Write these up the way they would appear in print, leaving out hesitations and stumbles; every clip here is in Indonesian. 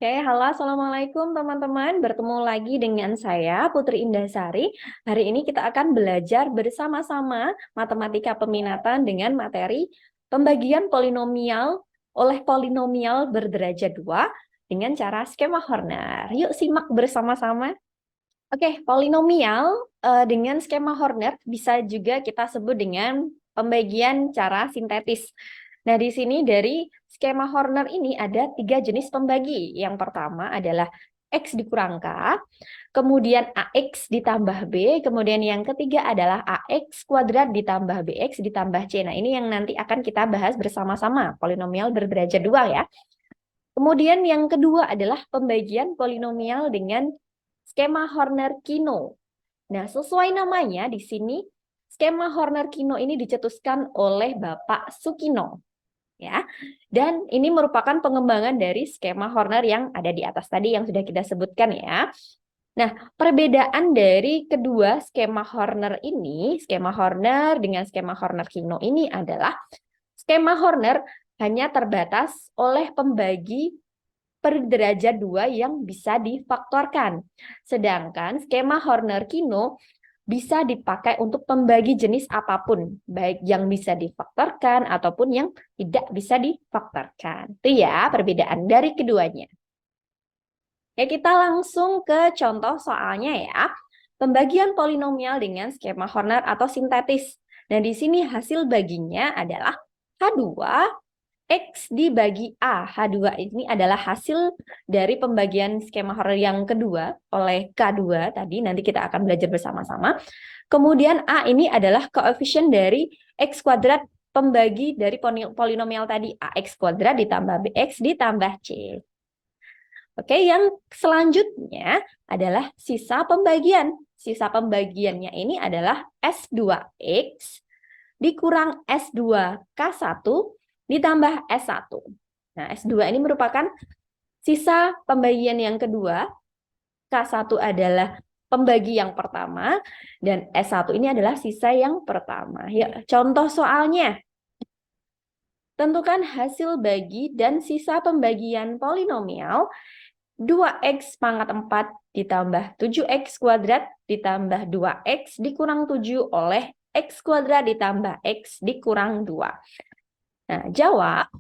Oke, halo, assalamualaikum teman-teman. Bertemu lagi dengan saya, Putri Indasari. Hari ini kita akan belajar bersama-sama matematika peminatan dengan materi pembagian polinomial oleh polinomial berderajat 2 dengan cara skema Horner. Yuk simak bersama-sama. Oke, polinomial dengan skema Horner bisa juga kita sebut dengan pembagian cara sintetis. Nah, di sini dari skema Horner ini ada 3 jenis pembagi. Yang pertama adalah X dikurang K, kemudian AX ditambah B, kemudian yang ketiga adalah AX kuadrat ditambah BX ditambah C. Nah, ini yang nanti akan kita bahas bersama-sama, polinomial berderajat 2 ya. Kemudian yang kedua adalah pembagian polinomial dengan skema Horner-Kino. Nah, sesuai namanya di sini, skema Horner-Kino ini dicetuskan oleh Bapak Sukino. Ya, dan ini merupakan pengembangan dari skema Horner yang ada di atas tadi yang sudah kita sebutkan ya. Nah, perbedaan dari kedua skema Horner ini, skema Horner dengan skema Horner-Kino ini adalah skema Horner hanya terbatas oleh pembagi per derajat 2 yang bisa difaktorkan. Sedangkan skema Horner-Kino bisa dipakai untuk pembagi jenis apapun, baik yang bisa difaktorkan ataupun yang tidak bisa difaktorkan. Itu ya perbedaan dari keduanya. Ya, kita langsung ke contoh soalnya ya. Pembagian polinomial dengan skema Horner atau sintetis. Nah, di sini hasil baginya adalah H2 X dibagi A. H2 ini adalah hasil dari pembagian skema Horner yang kedua oleh K2 tadi. Nanti kita akan belajar bersama-sama. Kemudian A ini adalah koefisien dari X kuadrat pembagi dari polinomial tadi. AX kuadrat ditambah BX ditambah C. Oke, yang selanjutnya adalah sisa pembagian. Sisa pembagiannya ini adalah S2X dikurang S2K1 ditambah S1. Nah, S2 ini merupakan sisa pembagian yang kedua. K1 adalah pembagi yang pertama. Dan S1 ini adalah sisa yang pertama. Ya, contoh soalnya. Tentukan hasil bagi dan sisa pembagian polinomial 2x pangkat 4 ditambah 7x kuadrat ditambah 2x dikurang 7 oleh x kuadrat ditambah x dikurang 2. Nah, jawab.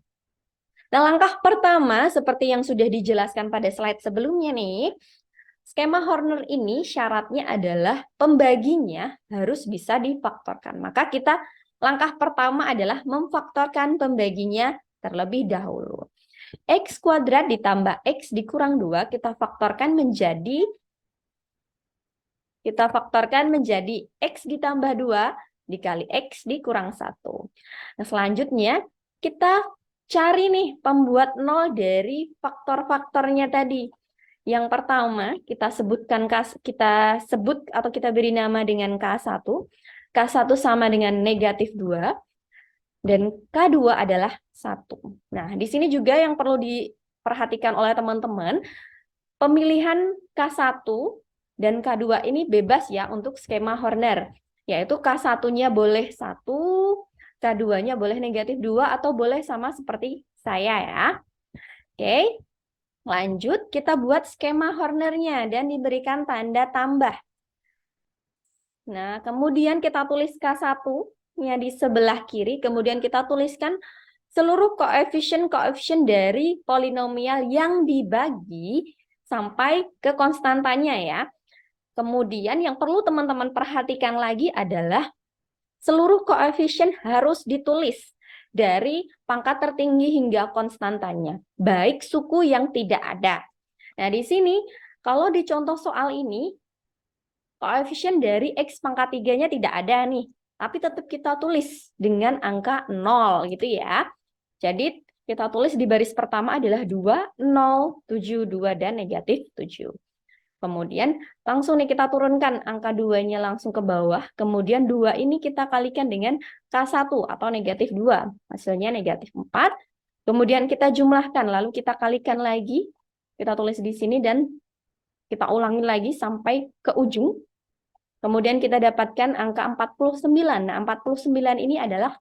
Nah, langkah pertama seperti yang sudah dijelaskan pada slide sebelumnya nih, skema Horner ini syaratnya adalah pembaginya harus bisa difaktorkan. Maka kita langkah pertama adalah memfaktorkan pembaginya terlebih dahulu. X kuadrat ditambah X dikurang 2 kita faktorkan menjadi X ditambah 2 dikali X dikurang 1. Nah, selanjutnya kita cari nih pembuat nol dari faktor-faktornya tadi. Yang pertama kita sebut atau kita beri nama dengan K1. K1 sama dengan negatif 2 dan K2 adalah 1. Nah, di sini juga yang perlu diperhatikan oleh teman-teman, pemilihan K1 dan K2 ini bebas ya untuk skema Horner. Yaitu K1-nya boleh 1, K2-nya boleh negatif 2, atau boleh sama seperti saya ya. Oke, lanjut kita buat skema Hornernya dan diberikan tanda tambah. Nah, kemudian kita tulis K1-nya di sebelah kiri, kemudian kita tuliskan seluruh koefisien-koefisien dari polinomial yang dibagi sampai ke konstantanya ya. Kemudian yang perlu teman-teman perhatikan lagi adalah seluruh koefisien harus ditulis dari pangkat tertinggi hingga konstantanya, baik suku yang tidak ada. Nah, di sini kalau di contoh soal ini, koefisien dari X pangkat 3-nya tidak ada nih, tapi tetap kita tulis dengan angka 0 gitu ya. Jadi kita tulis di baris pertama adalah 2, 0, 7, 2, dan negatif 7. Kemudian langsung nih kita turunkan angka 2-nya langsung ke bawah. Kemudian 2 ini kita kalikan dengan K1 atau negatif 2. Hasilnya negatif 4. Kemudian kita jumlahkan, lalu kita kalikan lagi. Kita tulis di sini dan kita ulangi lagi sampai ke ujung. Kemudian kita dapatkan angka 49. Nah, 49 ini adalah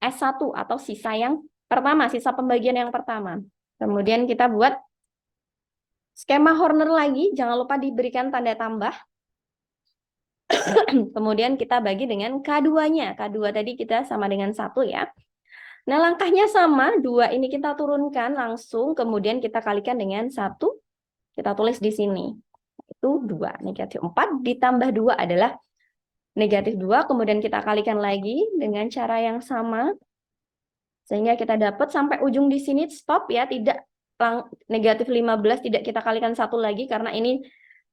S1 atau sisa yang pertama, sisa pembagian yang pertama. Kemudian kita buat Skema Horner lagi, jangan lupa diberikan tanda tambah. Kemudian kita bagi dengan K2-nya. K2 tadi kita sama dengan 1 ya. Nah, langkahnya sama. 2 ini kita turunkan langsung. Kemudian kita kalikan dengan 1. Kita tulis di sini. Itu 2. Negatif 4 ditambah 2 adalah negatif 2. Kemudian kita kalikan lagi dengan cara yang sama. Sehingga kita dapat sampai ujung di sini stop ya. Tidak negatif 15 tidak kita kalikan 1 lagi karena ini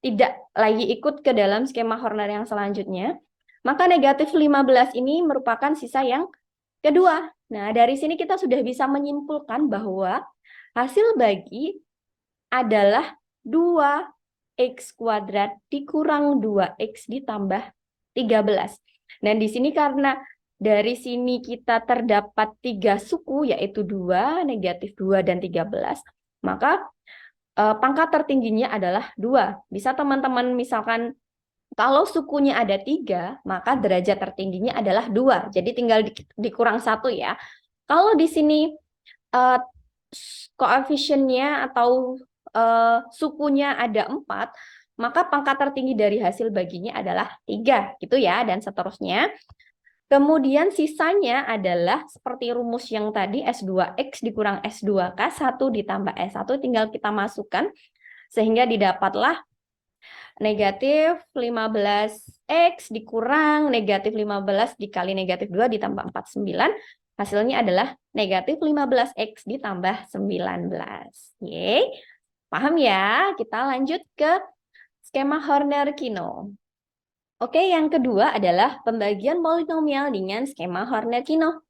tidak lagi ikut ke dalam skema Horner yang selanjutnya. Maka negatif 15 ini merupakan sisa yang kedua. Nah, dari sini kita sudah bisa menyimpulkan bahwa hasil bagi adalah 2x kuadrat dikurang 2x ditambah 13. Dan di sini karena dari sini kita terdapat 3 suku, yaitu 2, negatif 2, dan 13, maka pangkat tertingginya adalah 2. Bisa teman-teman misalkan kalau sukunya ada 3, maka derajat tertingginya adalah 2. Jadi tinggal dikurang 1 ya. Kalau di sini koefisiennya atau sukunya ada 4, maka pangkat tertinggi dari hasil baginya adalah 3. Gitu ya, dan seterusnya. Kemudian sisanya adalah seperti rumus yang tadi, S2X dikurang S2K, 1 ditambah S1, tinggal kita masukkan, sehingga didapatlah negatif 15X dikurang negatif 15 dikali negatif 2 ditambah 49. Hasilnya adalah negatif 15X ditambah 19. Yeay. Paham ya? Kita lanjut ke skema Horner-Kino. Oke, yang kedua adalah pembagian polinomial dengan skema Horner-Kino.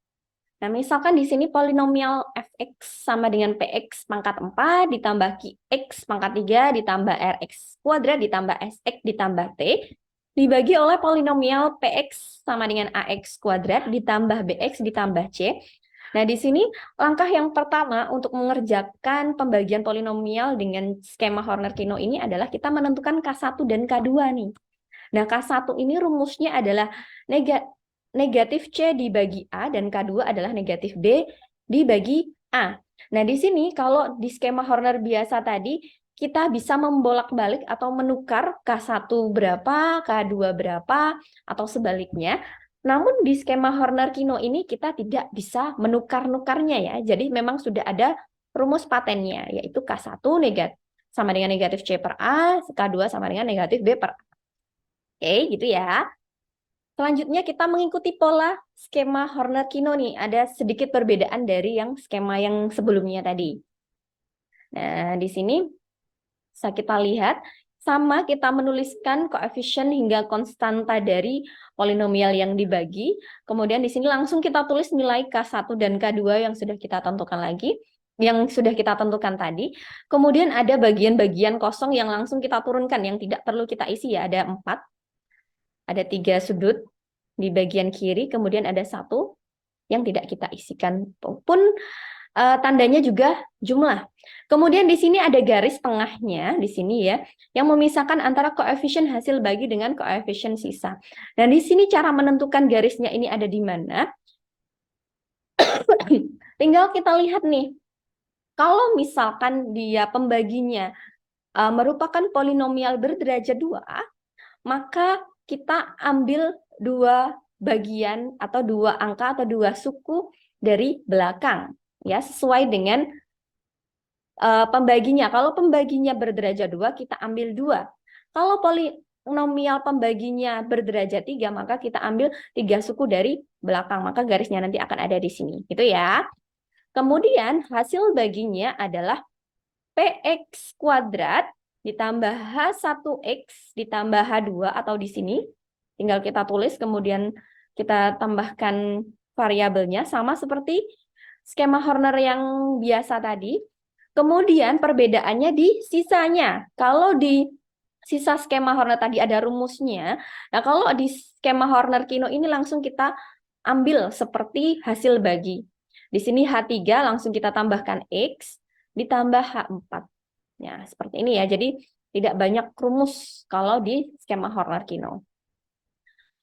Nah, misalkan di sini polinomial fx sama dengan px pangkat 4 ditambah qx pangkat 3 ditambah rx kuadrat ditambah sx ditambah t dibagi oleh polinomial px sama dengan ax kuadrat ditambah bx ditambah c. Nah, di sini langkah yang pertama untuk mengerjakan pembagian polinomial dengan skema Horner-Kino ini adalah kita menentukan K1 dan K2 nih. Nah, K1 ini rumusnya adalah negatif C dibagi A dan K2 adalah negatif B dibagi A. Nah, di sini kalau di skema Horner biasa tadi, kita bisa membolak-balik atau menukar K1 berapa, K2 berapa, atau sebaliknya. Namun di skema Horner-Kino ini kita tidak bisa menukar-nukarnya ya. Jadi memang sudah ada rumus patennya, yaitu K1 sama dengan negatif C per A, K2 sama dengan negatif B per A. Oke, gitu ya. Selanjutnya kita mengikuti pola skema Horner-Kino nih. Ada sedikit perbedaan dari yang skema yang sebelumnya tadi. Nah, di sini bisa kita lihat, sama kita menuliskan koefisien hingga konstanta dari polinomial yang dibagi. Kemudian di sini langsung kita tulis nilai K1 dan K2 yang sudah kita tentukan lagi. Yang sudah kita tentukan tadi. Kemudian ada bagian-bagian kosong yang langsung kita turunkan, yang tidak perlu kita isi ya. Ada 4. Ada 3 sudut di bagian kiri, kemudian ada 1 yang tidak kita isikan pun tandanya juga jumlah. Kemudian di sini ada garis tengahnya di sini ya, yang memisahkan antara koefisien hasil bagi dengan koefisien sisa. Dan di sini cara menentukan garisnya ini ada di mana? Tinggal kita lihat nih. Kalau misalkan dia pembaginya merupakan polinomial berderajat 2, maka kita ambil 2 bagian atau 2 angka atau 2 suku dari belakang ya, sesuai dengan pembaginya. Kalau pembaginya berderajat 2, kita ambil 2. Kalau polinomial pembaginya berderajat 3, maka kita ambil 3 suku dari belakang, maka garisnya nanti akan ada di sini gitu ya. Kemudian hasil baginya adalah px kuadrat ditambah H1X ditambah H2 atau di sini tinggal kita tulis kemudian kita tambahkan variabelnya sama seperti skema Horner yang biasa tadi. Kemudian perbedaannya di sisanya. Kalau di sisa skema Horner tadi ada rumusnya. Nah, kalau di skema Horner-Kino ini langsung kita ambil seperti hasil bagi. Di sini H3 langsung kita tambahkan X ditambah H4. Ya, seperti ini ya. Jadi tidak banyak rumus kalau di skema Horner-Kino.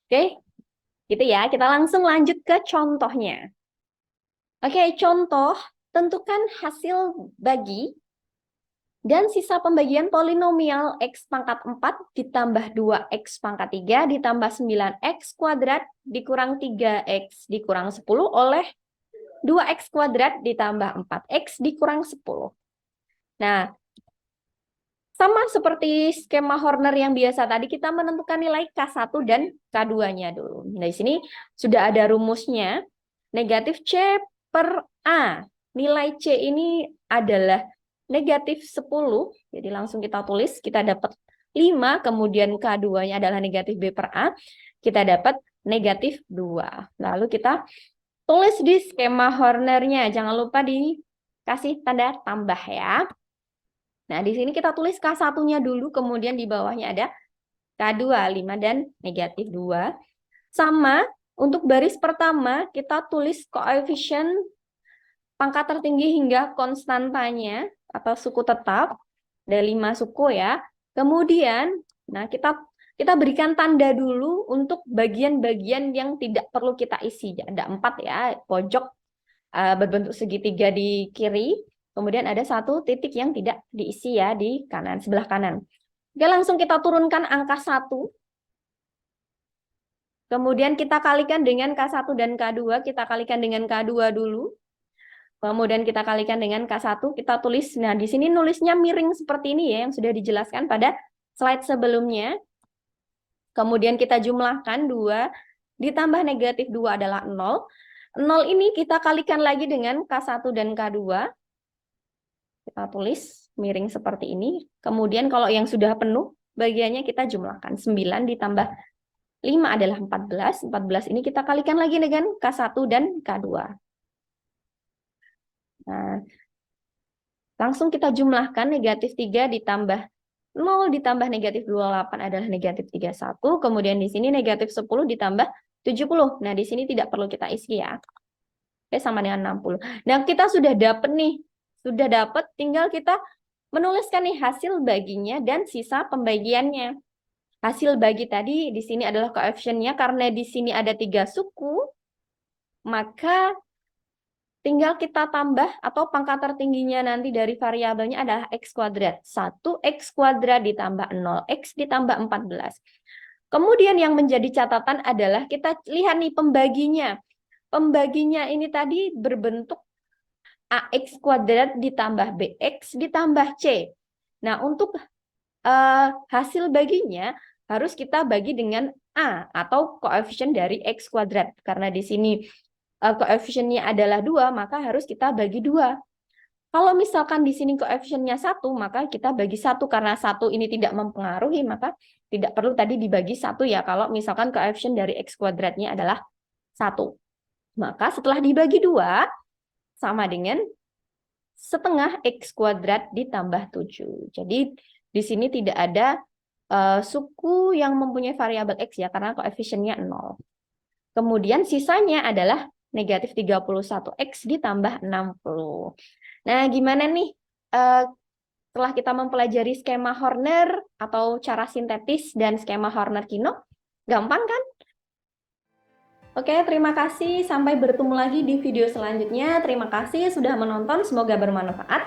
Oke, gitu ya. Kita langsung lanjut ke contohnya. Oke, contoh tentukan hasil bagi Dan sisa pembagian polinomial X pangkat 4 ditambah 2X pangkat 3 ditambah 9X kuadrat dikurang 3X dikurang 10 oleh 2X kuadrat ditambah 4X dikurang 10. Nah, sama seperti skema Horner yang biasa tadi, kita menentukan nilai K1 dan K2-nya dulu. Nah, di sini sudah ada rumusnya. Negatif C per A. Nilai C ini adalah negatif 10. Jadi langsung kita tulis, kita dapat 5. Kemudian K2-nya adalah negatif B per A. Kita dapat negatif 2. Lalu kita tulis di skema Horner-nya. Jangan lupa dikasih tanda tambah ya. Nah, di sini kita tulis K1-nya dulu, kemudian di bawahnya ada K2, 5 dan negatif 2. Sama, untuk baris pertama, kita tulis koefisien pangkat tertinggi hingga konstantanya, atau suku tetap, ada 5 suku ya. Kemudian, nah kita berikan tanda dulu untuk bagian-bagian yang tidak perlu kita isi. Ada 4 ya, pojok berbentuk segitiga di kiri. Kemudian ada 1 titik yang tidak diisi ya di kanan, sebelah kanan. Oke, langsung kita turunkan angka 1. Kemudian kita kalikan dengan K1 dan K2. Kita kalikan dengan K2 dulu. Kemudian kita kalikan dengan K1. Kita tulis, nah di sini nulisnya miring seperti ini ya, yang sudah dijelaskan pada slide sebelumnya. Kemudian kita jumlahkan 2, ditambah negatif 2 adalah 0. 0 ini kita kalikan lagi dengan K1 dan K2. Kita tulis miring seperti ini. Kemudian kalau yang sudah penuh, bagiannya kita jumlahkan. 9 ditambah 5 adalah 14. 14 ini kita kalikan lagi dengan K1 dan K2. Nah, langsung kita jumlahkan negatif 3 ditambah 0 ditambah negatif 28 adalah negatif 31. Kemudian di sini negatif 10 ditambah 70. Nah, di sini tidak perlu kita isi ya. Oke, sama dengan 60. Nah, kita sudah dapat nih. Sudah dapat, tinggal kita menuliskan nih hasil baginya dan sisa pembagiannya. Hasil bagi tadi di sini adalah koefisiennya, karena di sini ada 3 suku, maka tinggal kita tambah atau pangkat tertingginya nanti dari variabelnya adalah X kuadrat. 1X kuadrat ditambah 0X ditambah 14. Kemudian yang menjadi catatan adalah kita lihat nih pembaginya. Pembaginya ini tadi berbentuk AX kuadrat ditambah BX ditambah C. Nah, untuk hasil baginya harus kita bagi dengan A atau koefisien dari X kuadrat. Karena di sini koefisiennya adalah 2, maka harus kita bagi 2. Kalau misalkan di sini koefisiennya 1, maka kita bagi 1. Karena 1 ini tidak mempengaruhi, maka tidak perlu tadi dibagi 1 ya. Kalau misalkan koefisien dari X kuadratnya adalah 1. Maka setelah dibagi 2, sama dengan setengah X kuadrat ditambah 7. Jadi di sini tidak ada suku yang mempunyai variabel X ya, karena koefisiennya 0. Kemudian sisanya adalah negatif 31X ditambah 60. Nah, gimana nih setelah kita mempelajari skema Horner atau cara sintetis dan skema Horner-Kinop? Gampang kan? Oke, terima kasih. Sampai bertemu lagi di video selanjutnya. Terima kasih sudah menonton. Semoga bermanfaat.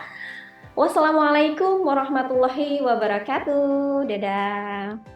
Wassalamualaikum warahmatullahi wabarakatuh. Dadah.